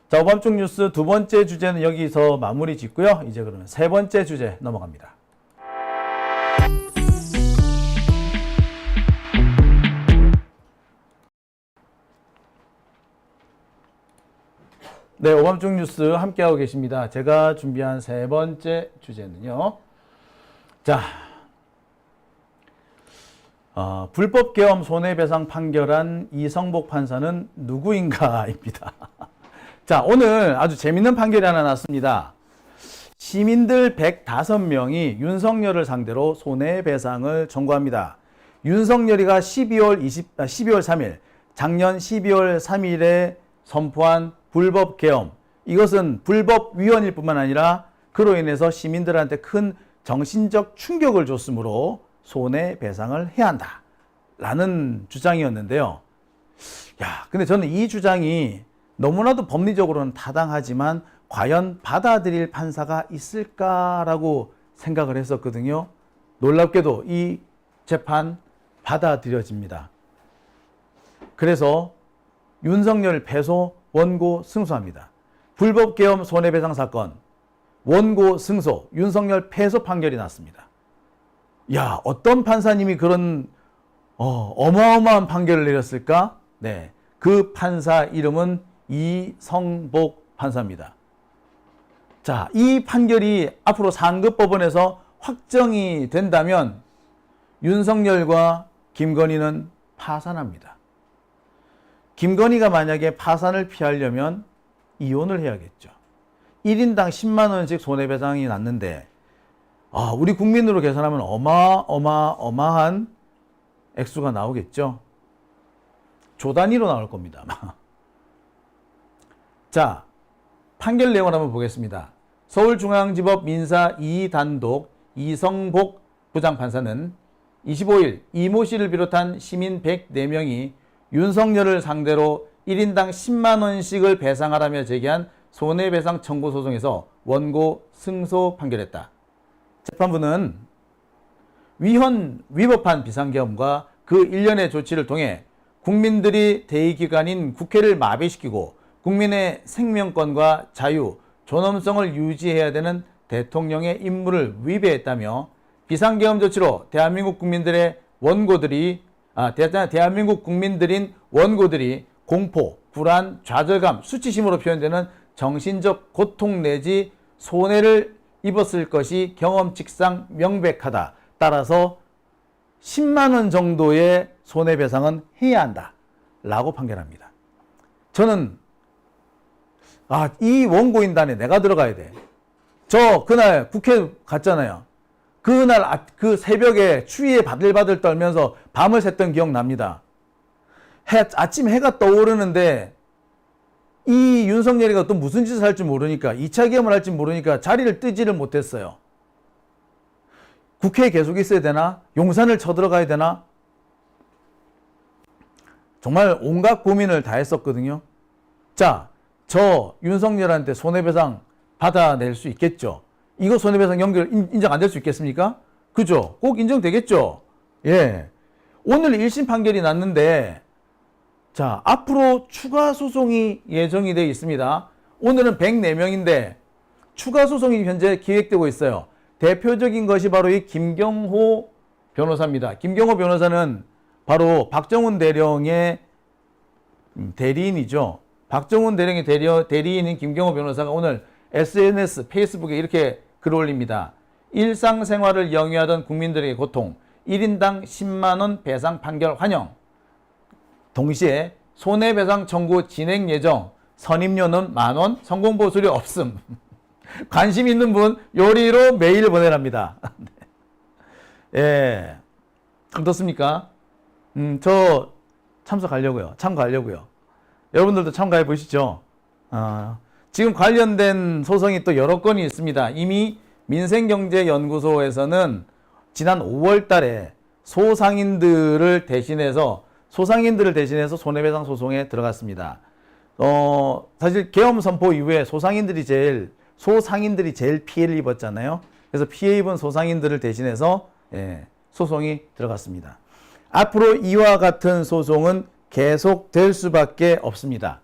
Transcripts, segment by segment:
자, 오밤중 뉴스 두 번째 주제는 여기서 마무리 짓고요. 이제 그러면 세 번째 주제 넘어갑니다. 네, 오밤중 뉴스 함께하고 계십니다. 제가 준비한 세 번째 주제는요. 자, 불법 계엄 손해배상 판결한 이성복 판사는 누구인가입니다. 자, 오늘 아주 재밌는 판결이 하나 났습니다. 시민들 105명이 윤석열을 상대로 손해배상을 청구합니다. 윤석열이가 12월 3일, 작년 12월 3일에 선포한 불법 계엄, 이것은 불법 위헌일 뿐만 아니라 그로 인해서 시민들한테 큰 정신적 충격을 줬으므로 손해배상을 해야 한다 라는 주장이었는데요. 근데 저는 이 주장이 너무나도 법리적으로는 타당하지만 과연 받아들일 판사가 있을까라고 생각을 했었거든요. 놀랍게도 이 재판 받아들여집니다. 그래서 윤석열 패소, 원고 승소합니다. 불법 계엄 손해배상 사건, 원고 승소, 윤석열 패소 판결이 났습니다. 어떤 판사님이 그런 어마어마한 판결을 내렸을까? 네, 그 판사 이름은 이성복 판사입니다. 자, 이 판결이 앞으로 상급법원에서 확정이 된다면 윤석열과 김건희는 파산합니다. 김건희가 만약에 파산을 피하려면 이혼을 해야겠죠. 1인당 10만 원씩 손해배상이 났는데 우리 국민으로 계산하면 어마어마한 액수가 나오겠죠. 조 단위로 나올 겁니다. 자, 판결 내용을 한번 보겠습니다. 서울중앙지법 민사 2단독 이성복 부장판사는 25일 이모 씨를 비롯한 시민 104명이 윤석열을 상대로 1인당 10만 원씩을 배상하라며 제기한 손해배상 청구 소송에서 원고 승소 판결했다. 재판부는 위법한 비상계엄과 그 일련의 조치를 통해 국민들이 대의기관인 국회를 마비시키고 국민의 생명권과 자유, 존엄성을 유지해야 되는 대통령의 임무를 위배했다며 비상계엄 조치로 대한민국 국민들인 원고들이 공포, 불안, 좌절감, 수치심으로 표현되는 정신적 고통 내지 손해를 입었을 것이 경험칙상 명백하다. 따라서 10만 원 정도의 손해배상은 해야 한다 라고 판결합니다. 저는 이 원고인단에 내가 들어가야 돼. 저 그날 국회 갔잖아요. 그날 그 새벽에 추위에 바들바들 떨면서 밤을 샜던 기억 납니다. 아침 해가 떠오르는데 이 윤석열이가 또 무슨 짓을 할지 모르니까 2차 계엄을 할지 모르니까 자리를 뜨지를 못했어요. 국회에 계속 있어야 되나? 용산을 쳐들어가야 되나? 정말 온갖 고민을 다 했었거든요. 자, 저 윤석열한테 손해배상 받아낼 수 있겠죠? 이거 손해배상 인정 안 될 수 있겠습니까? 그죠? 꼭 인정되겠죠? 예. 오늘 1심 판결이 났는데, 자, 앞으로 추가 소송이 예정이 되어 있습니다. 오늘은 104명인데, 추가 소송이 현재 기획되고 있어요. 대표적인 것이 바로 이 김경호 변호사입니다. 김경호 변호사는 바로 박정훈 대령의 대리인이죠. 박정훈 대령의 대리인인 김경호 변호사가 오늘 SNS, 페이스북에 이렇게 글 올립니다. 일상생활을 영위하던 국민들에게 고통, 1인당 10만 원 배상 판결 환영. 동시에 손해배상 청구 진행 예정, 선임료는 만원, 성공보수료 없음. 관심 있는 분 요리로 메일 보내랍니다. 예, 어떻습니까? 저 참가하려고요. 여러분들도 참가해 보시죠. 지금 관련된 소송이 또 여러 건이 있습니다. 이미 민생경제연구소에서는 지난 5월 달에 소상인들을 대신해서 손해배상 소송에 들어갔습니다. 사실 계엄 선포 이후에 소상인들이 제일 피해를 입었잖아요. 그래서 피해 입은 소상인들을 대신해서 소송이 들어갔습니다. 앞으로 이와 같은 소송은 계속될 수밖에 없습니다.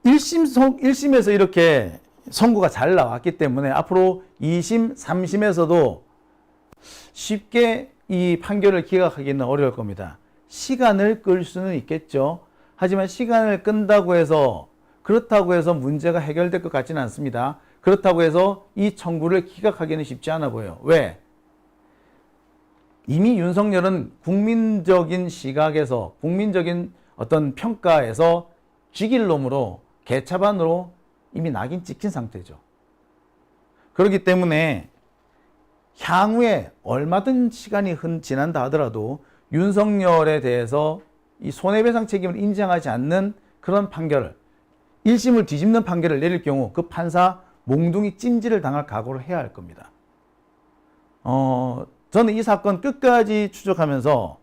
1심에서 이렇게 선고가 잘 나왔기 때문에 앞으로 2심, 3심에서도 쉽게 이 판결을 기각하기는 어려울 겁니다. 시간을 끌 수는 있겠죠. 하지만 시간을 끈다고 해서 그렇다고 해서 문제가 해결될 것 같지는 않습니다. 그렇다고 해서 이 청구를 기각하기는 쉽지 않아 보여요. 왜? 이미 윤석열은 국민적인 시각에서 국민적인 어떤 평가에서 쥐길 놈으로 개차반으로 이미 낙인 찍힌 상태죠. 그렇기 때문에 향후에 얼마든 시간이 지난다 하더라도 윤석열에 대해서 이 손해배상 책임을 인정하지 않는 그런 판결을 1심을 뒤집는 판결을 내릴 경우 그 판사 몽둥이 찜질을 당할 각오를 해야 할 겁니다. 저는 이 사건 끝까지 추적하면서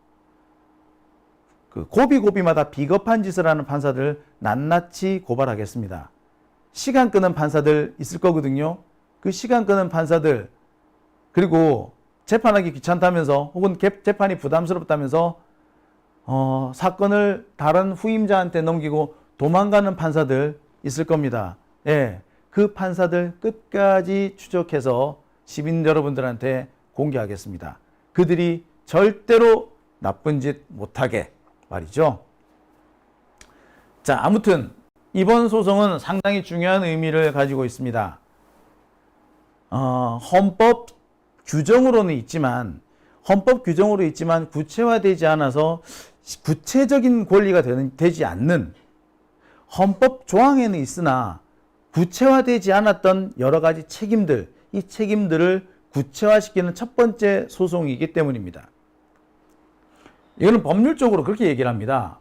그 고비고비마다 비겁한 짓을 하는 판사들 낱낱이 고발하겠습니다. 시간 끄는 판사들 있을 거거든요. 그 시간 끄는 판사들 그리고 재판하기 귀찮다면서 혹은 재판이 부담스럽다면서 사건을 다른 후임자한테 넘기고 도망가는 판사들 있을 겁니다. 예, 그 판사들 끝까지 추적해서 시민 여러분들한테 공개하겠습니다. 그들이 절대로 나쁜 짓 못하게 말이죠. 자, 아무튼 이번 소송은 상당히 중요한 의미를 가지고 있습니다. 헌법 규정으로 있지만 구체화되지 않아서 구체적인 권리가 되지 않는 헌법 조항에는 있으나 구체화되지 않았던 여러 가지 책임들, 이 책임들을 구체화시키는 첫 번째 소송이기 때문입니다. 이거는 법률적으로 그렇게 얘기를 합니다.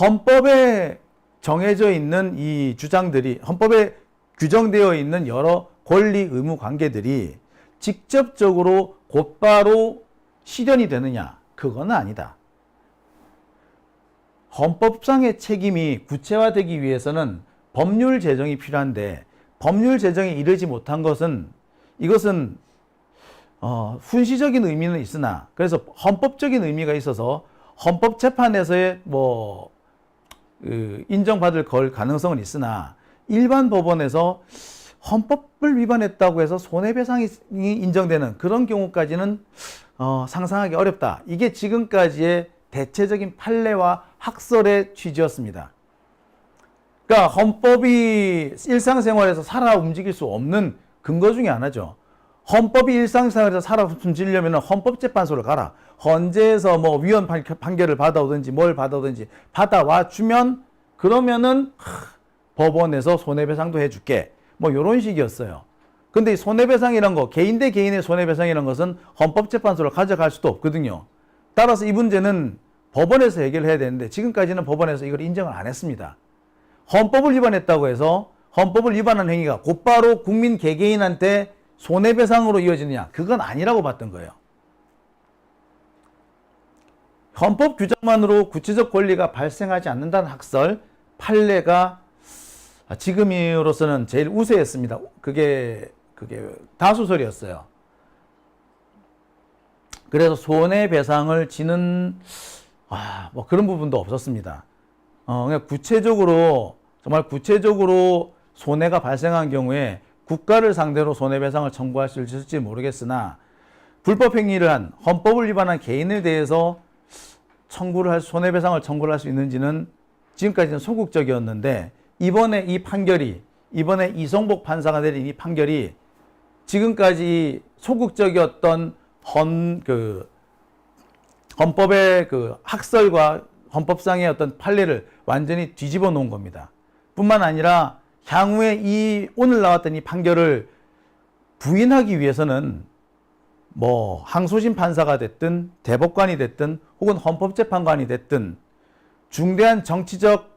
헌법에 정해져 있는 이 주장들이, 헌법에 규정되어 있는 여러 권리 의무 관계들이 직접적으로 곧바로 실현이 되느냐? 그건 아니다. 헌법상의 책임이 구체화되기 위해서는 법률 제정이 필요한데 법률 제정에 이르지 못한 것은 이것은 훈시적인 의미는 있으나 그래서 헌법적인 의미가 있어서 헌법재판에서의 인정받을 걸 가능성은 있으나 일반 법원에서 헌법을 위반했다고 해서 손해배상이 인정되는 그런 경우까지는 상상하기 어렵다. 이게 지금까지의 대체적인 판례와 학설의 취지였습니다. 그러니까 헌법이 일상생활에서 살아 움직일 수 없는 근거 중에 하나죠. 헌법이 일상생활에서 살아 움직이려면 헌법재판소를 가라. 헌재에서 위헌 판결을 받아오든지 뭘 받아오든지 받아와 주면 그러면은 법원에서 손해배상도 해줄게. 이런 식이었어요. 근데 이 손해배상이란 거, 개인 대 개인의 손해배상이란 것은 헌법재판소를 가져갈 수도 없거든요. 따라서 이 문제는 법원에서 해결을 해야 되는데 지금까지는 법원에서 이걸 인정을 안 했습니다. 헌법을 위반했다고 해서 헌법을 위반한 행위가 곧바로 국민 개개인한테 손해배상으로 이어지느냐? 그건 아니라고 봤던 거예요. 헌법 규정만으로 구체적 권리가 발생하지 않는다는 학설, 판례가 지금으로서는 제일 우세했습니다. 그게 다수설이었어요. 그래서 손해배상을 지는 그런 부분도 없었습니다. 그냥 정말 구체적으로 손해가 발생한 경우에 국가를 상대로 손해배상을 청구할 수 있을지 모르겠으나 불법 행위를 한 헌법을 위반한 개인에 대해서 손해배상을 청구를 할 수 있는지는 지금까지는 소극적이었는데 이번에 이성복 판사가 내린 이 판결이 지금까지 소극적이었던 헌법의 학설과 헌법상의 어떤 판례를 완전히 뒤집어 놓은 겁니다. 뿐만 아니라 향후에 오늘 나왔던 이 판결을 부인하기 위해서는 항소심 판사가 됐든 대법관이 됐든 혹은 헌법재판관이 됐든 중대한 정치적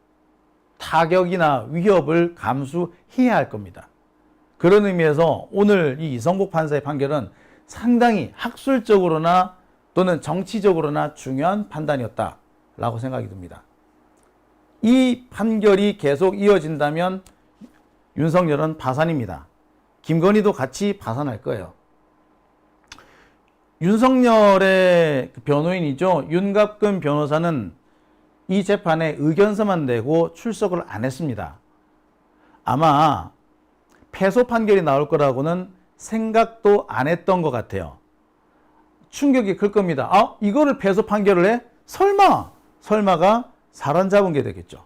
타격이나 위협을 감수해야 할 겁니다. 그런 의미에서 오늘 이 이성복 판사의 판결은 상당히 학술적으로나 또는 정치적으로나 중요한 판단이었다라고 생각이 듭니다. 이 판결이 계속 이어진다면 윤석열은 파산입니다. 김건희도 같이 파산할 거예요. 윤석열의 변호인이죠. 윤갑근 변호사는 이 재판에 의견서만 내고 출석을 안 했습니다. 아마 패소 판결이 나올 거라고는 생각도 안 했던 것 같아요. 충격이 클 겁니다. 아, 이거를 패소 판결을 해? 설마가 사람 잡은 게 되겠죠.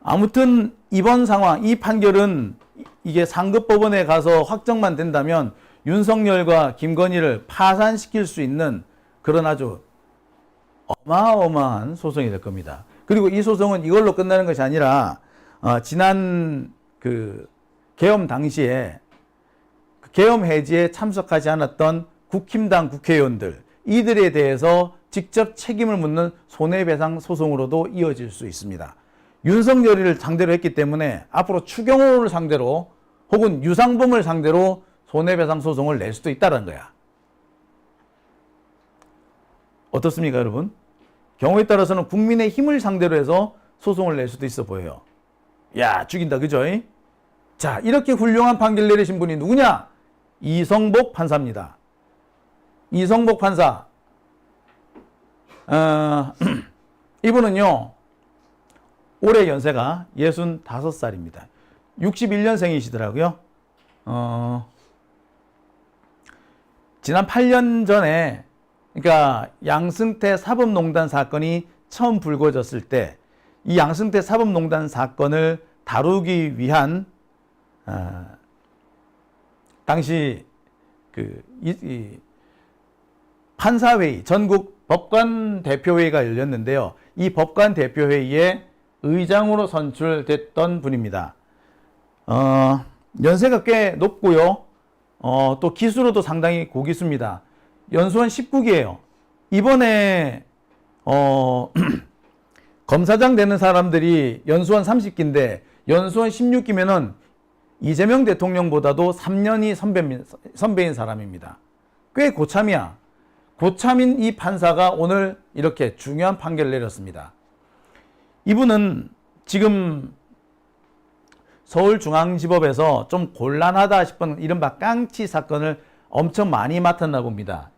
아무튼 이번 상황, 이 판결은 이게 상급법원에 가서 확정만 된다면 윤석열과 김건희를 파산시킬 수 있는 그런 아주 어마어마한 소송이 될 겁니다. 그리고 이 소송은 이걸로 끝나는 것이 아니라 지난 그 계엄 당시에 계엄 해지에 참석하지 않았던 국힘당 국회의원들 이들에 대해서 직접 책임을 묻는 손해배상 소송으로도 이어질 수 있습니다. 윤석열이를 상대로 했기 때문에 앞으로 추경호를 상대로 혹은 유상범을 상대로 손해배상 소송을 낼 수도 있다는 거야. 어떻습니까, 여러분? 경우에 따라서는 국민의힘을 상대로 해서 소송을 낼 수도 있어 보여요. 야, 죽인다, 그죠? 자, 이렇게 훌륭한 판결 내리신 분이 누구냐? 이성복 판사입니다. 이성복 판사. 이분은요, 올해 연세가 65살입니다. 61년생이시더라고요. 지난 8년 전에, 그러니까 양승태 사법농단 사건이 처음 불거졌을 때, 이 양승태 사법농단 사건을 다루기 위한, 당시 판사회의, 전국 법관 대표회의가 열렸는데요. 이 법관 대표회의에 의장으로 선출됐던 분입니다. 연세가 꽤 높고요. 또 기수로도 상당히 고기수입니다. 연수원 19기예요. 이번에 검사장 되는 사람들이 연수원 30기인데 연수원 16기면은 이재명 대통령보다도 3년이 선배인 사람입니다. 꽤 고참이야. 고참인 이 판사가 오늘 이렇게 중요한 판결을 내렸습니다. 이분은 지금 서울중앙지법에서 좀 곤란하다 싶은 이른바 깡치 사건을 엄청 많이 맡았나 봅니다.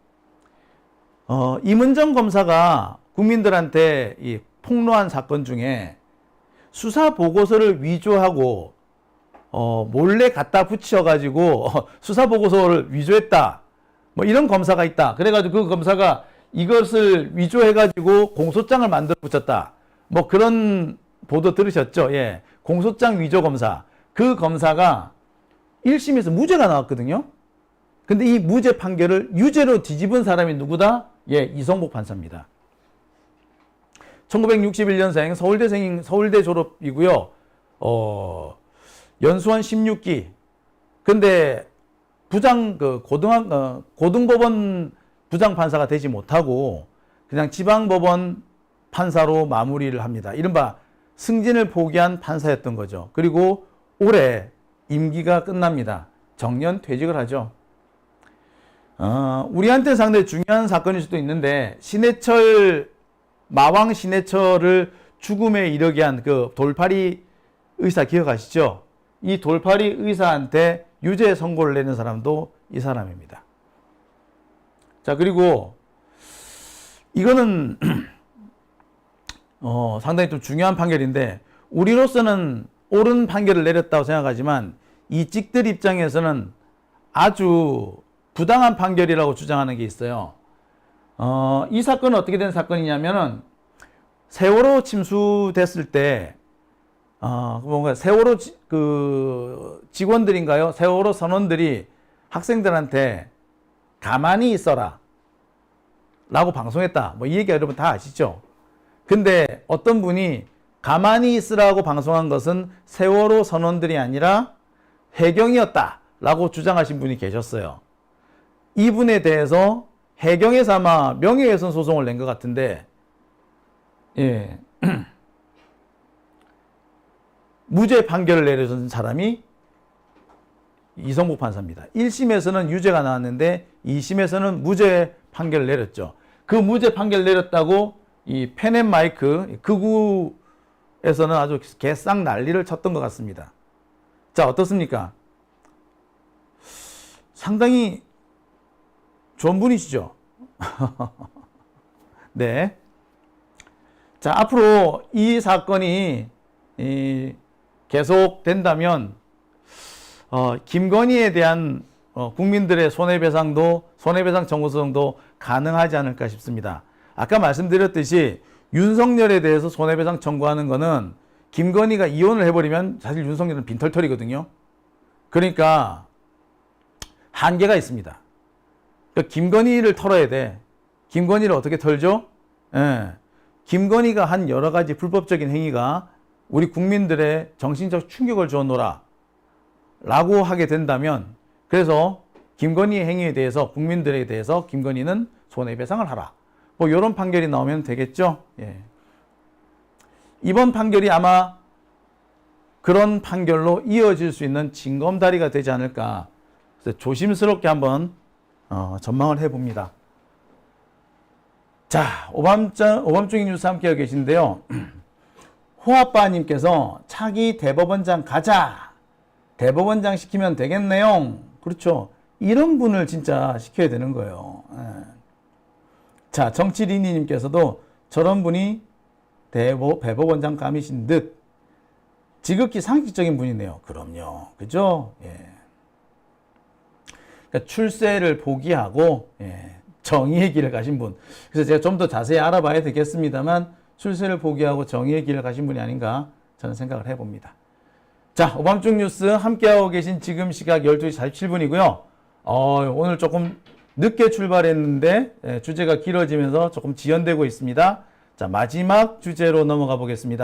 임은정 검사가 국민들한테 이 폭로한 사건 중에 수사 보고서를 위조하고 몰래 갖다 붙여가지고 수사 보고서를 위조했다. 뭐 이런 검사가 있다. 그래가지고 그 검사가 이것을 위조해가지고 공소장을 만들어 붙였다. 뭐 그런 보도 들으셨죠? 예. 공소장 위조 검사. 그 검사가 1심에서 무죄가 나왔거든요. 근데 이 무죄 판결을 유죄로 뒤집은 사람이 누구다? 예, 이성복 판사입니다. 1961년생 서울대 졸업이고요. 연수원 16기. 근데 고등법원 부장판사가 되지 못하고 그냥 지방법원 판사로 마무리를 합니다. 이른바 승진을 포기한 판사였던 거죠. 그리고 올해 임기가 끝납니다. 정년 퇴직을 하죠. 우리한테 상당히 중요한 사건일 수도 있는데 마왕 신해철을 죽음에 이르게 한 그 돌팔이 의사 기억하시죠? 이 돌팔이 의사한테 유죄 선고를 내는 사람도 이 사람입니다. 자, 그리고 이거는 상당히 좀 중요한 판결인데 우리로서는 옳은 판결을 내렸다고 생각하지만 이 찍들 입장에서는 아주 부당한 판결이라고 주장하는 게 있어요. 이 사건은 어떻게 된 사건이냐면은 세월호 침수됐을 때 뭔가 세월호 직원들인가요? 세월호 선원들이 학생들한테 가만히 있어라 라고 방송했다. 뭐 이 얘기 여러분 다 아시죠? 근데 어떤 분이 가만히 있으라고 방송한 것은 세월호 선원들이 아니라 해경이었다 라고 주장하신 분이 계셨어요. 이분에 대해서 해경에서 아마 명예훼손 소송을 낸 것 같은데, 예. 무죄 판결을 내려준 사람이 이성복 판사입니다. 1심에서는 유죄가 나왔는데 2심에서는 무죄 판결을 내렸죠. 그 무죄 판결을 내렸다고 이 펜앤마이크 극우에서는 아주 개쌍 난리를 쳤던 것 같습니다. 자, 어떻습니까? 상당히 좋은 분이시죠? 네. 자, 앞으로 이 사건이 계속 된다면 김건희에 대한 국민들의 손해배상 청구 소송도 가능하지 않을까 싶습니다. 아까 말씀드렸듯이 윤석열에 대해서 손해배상 청구하는 거는 김건희가 이혼을 해버리면 사실 윤석열은 빈털털이거든요. 그러니까 한계가 있습니다. 그러니까 김건희를 털어야 돼. 김건희를 어떻게 털죠? 예. 김건희가 한 여러 가지 불법적인 행위가 우리 국민들의 정신적 충격을 주었노라 라고 하게 된다면, 그래서 김건희의 행위에 대해서 국민들에 대해서 김건희는 손해배상을 하라, 뭐 이런 판결이 나오면 되겠죠. 예. 이번 판결이 아마 그런 판결로 이어질 수 있는 징검다리가 되지 않을까, 그래서 조심스럽게 한번 전망을 해봅니다. 자, 오밤중인 뉴스 함께하고 계신데요. 호아빠님께서 차기 대법원장 가자, 대법원장 시키면 되겠네요. 그렇죠. 이런 분을 진짜 시켜야 되는 거예요. 자, 정치리니님께서도 저런 분이 대법원장 감이신 듯 지극히 상식적인 분이네요. 그럼요. 그죠? 예. 그러니까 출세를 포기하고, 예, 정의의 길을 가신 분. 그래서 제가 좀 더 자세히 알아봐야 되겠습니다만, 출세를 포기하고 정의의 길을 가신 분이 아닌가 저는 생각을 해봅니다. 자, 오밤중 뉴스 함께하고 계신 지금 시각 12시 47분이고요. 오늘 조금 늦게 출발했는데 주제가 길어지면서 조금 지연되고 있습니다. 자, 마지막 주제로 넘어가 보겠습니다.